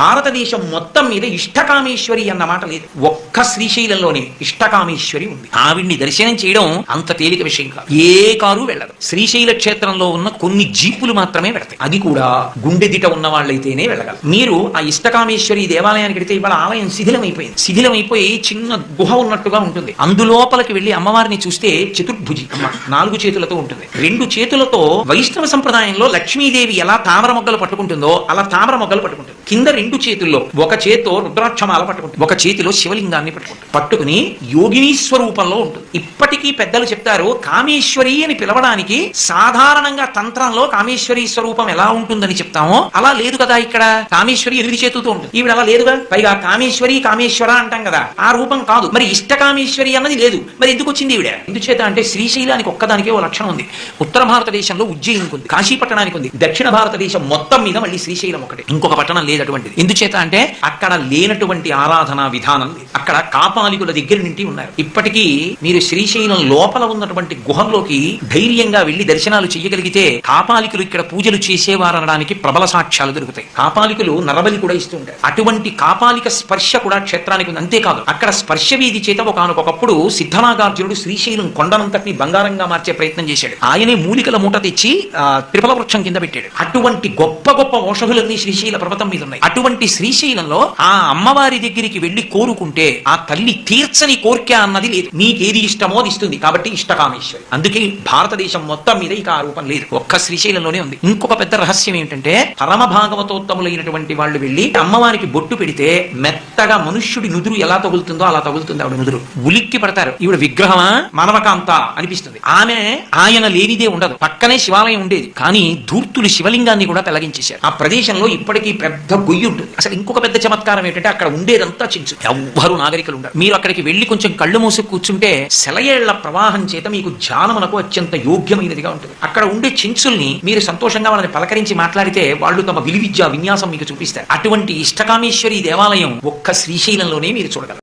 భారతదేశం మొత్తం మీద ఇష్టకామేశ్వరి అన్న మాట లేదు. ఒక్క శ్రీశైలంలోనే ఇష్టకామేశ్వరి ఉంది. ఆవిడ్ని దర్శనం చేయడం అంత తేలిక విషయం కాదు. ఏ కారు వెళ్ళదు. శ్రీశైల క్షేత్రంలో ఉన్న కొన్ని జీపులు మాత్రమే వెళతాయి. అది కూడా గుండెదిట ఉన్న వాళ్ళైతేనే వెళ్ళగలరు. మీరు ఆ ఇష్టకామేశ్వరి దేవాలయానికి వెళితే ఇవాళ ఆలయం శిథిలమైపోయింది. శిథిలమైపోయి చిన్న గుహ ఉన్నట్టుగా ఉంటుంది. అందులోపలికి వెళ్లి అమ్మవారిని చూస్తే చతుర్భుజి అమ్మ 4 చేతులతో ఉంటుంది. 2 చేతులతో వైష్ణవ సంప్రదాయంలో లక్ష్మీదేవి ఎలా తామర మొగ్గలు పట్టుకుంటుందో అలా తామర మొగ్గలు పట్టుకుంటుంది. కింద 2 చేతుల్లో ఒక చేతితో రుద్రాక్షమాల పట్టుకుంటుంది, ఒక చేతిలో శివలింగాన్ని పట్టుకుని యోగిని స్వరూపంలో ఉంటుంది. ఇప్పటికీ పెద్దలు చెప్తారు కామేశ్వరి అని పిలవడానికి సాధారణంగా తంత్రంలో కామేశ్వరి స్వరూపం ఎలా ఉంటుందని చెప్తామో అలా లేదు కదా. ఇక్కడ కామేశ్వరి 8 చేతులతో ఉంటుంది. ఈవిడ అలా లేదుగా. పైగా కామేశ్వరి కామేశ్వర అంటాం కదా, ఆ రూపం కాదు. మరి ఇష్టకామేశ్వరి అన్నది లేదు. మరి ఎందుకు వచ్చింది ఈవిడ? ఎందుచేత అంటే శ్రీశైలానికి ఒక్కదానికే ఓ లక్షణం ఉంది. ఉత్తర భారతదేశంలో ఉజ్జయినికి ఉంది, కాశీ పట్టణానికి ఉంది. దక్షిణ భారతదేశం మొత్తం మీద మళ్ళీ శ్రీశైలం ఒకటి, ఇంకొక పట్టణం లేదు అటువంటిది. ఎందుచేత అంటే అక్కడ లేనటువంటి ఆరాధనా విధానం లేదు. అక్కడ కాపాలికుల దగ్గర నుండి ఉన్నారు. ఇప్పటికీ మీరు శ్రీశైలం లోపల ఉన్నటువంటి గుహల్లోకి ధైర్యంగా వెళ్లి దర్శనాలు చేయగలిగితే కాపాలికులు ఇక్కడ పూజలు చేసేవారనడానికి ప్రబల సాక్ష్యాలు దొరుకుతాయి. కాపాలికులు నరబలి కూడా ఇస్తూ ఉంటారు. అటువంటి కాపాలిక స్పర్శ కూడా క్షేత్రానికి ఉంది. అంతేకాదు అక్కడ స్పర్శ వీధి చేత ఒకనొకప్పుడు సిద్ధనాగార్జునుడు శ్రీశైలం కొండనంతటిని బంగారంగా మార్చే ప్రయత్నం చేశాడు. ఆయనే మూలికల మూట తెచ్చి త్రిపల వృక్షం కింద పెట్టాడు. అటువంటి గొప్ప గొప్ప ఔషధులన్నీ శ్రీశైల పర్వతం మీద ఉన్నాయి. అటువంటి శ్రీశైలంలో ఆ అమ్మవారి దగ్గరికి వెళ్లి కోరుకుంటే ఆ తల్లి తీర్చని కోరిక అన్నది లేదు. నీకేది ఇష్టమో అది ఇస్తుంది. కాబట్టి ఇష్టకామేశ్వరి. అందుకే భారతదేశం మొత్తం మీద ఇక ఆ రూపం లేదు, ఒక్క శ్రీశైలంలోనే ఉంది. ఇంకొక పెద్ద రహస్యం ఏమిటంటే పరమ భాగవతోత్తములైనటువంటి వాళ్ళు వెళ్లి అమ్మవారికి బొట్టు పెడితే మెత్తగా మనుష్యుడి నుదురు ఎలా తగులుతుందో అలా తగులుతుంది ఆవిడ నుదురు. ఉలిక్కి పడతారు. ఈవిడ విగ్రహమా మానవకాంత అనిపిస్తుంది. ఆమె ఆయన లేనిదే ఉండదు. పక్కనే శివాలయం ఉండేది, కానీ ధూర్తులు శివలింగాన్ని కూడా పెళ్లగించేశారు. ఆ ప్రదేశంలో ఇప్పటికీ పెద్ద గొయ్యి ఉంటుంది. అసలు ఇంకొక పెద్ద చమత్కారం ఏంటంటే అక్కడ ఉండేదంతా చించు. ఎవ్వరూ నాగరికులు ఉండరు. మీరు అక్కడికి వెళ్లి కొంచెం కళ్ళు మూసి కూర్చుంటే సెలయేళ్ల ప్రవాహం చేత మీకు ధ్యానమునకు అత్యంత యోగ్యమైనదిగా ఉంటుంది. అక్కడ ఉండే చించుల్ని మీరు సంతోషంగా వాళ్ళని పలకరించి మాట్లాడితే వాళ్ళు తమ విలువిద్య విన్యాసం మీకు చూపిస్తారు. అటువంటి ఇష్టకామేశ్వరి దేవాలయం ఒక్క శ్రీశైలంలోనే మీరు చూడగలరు.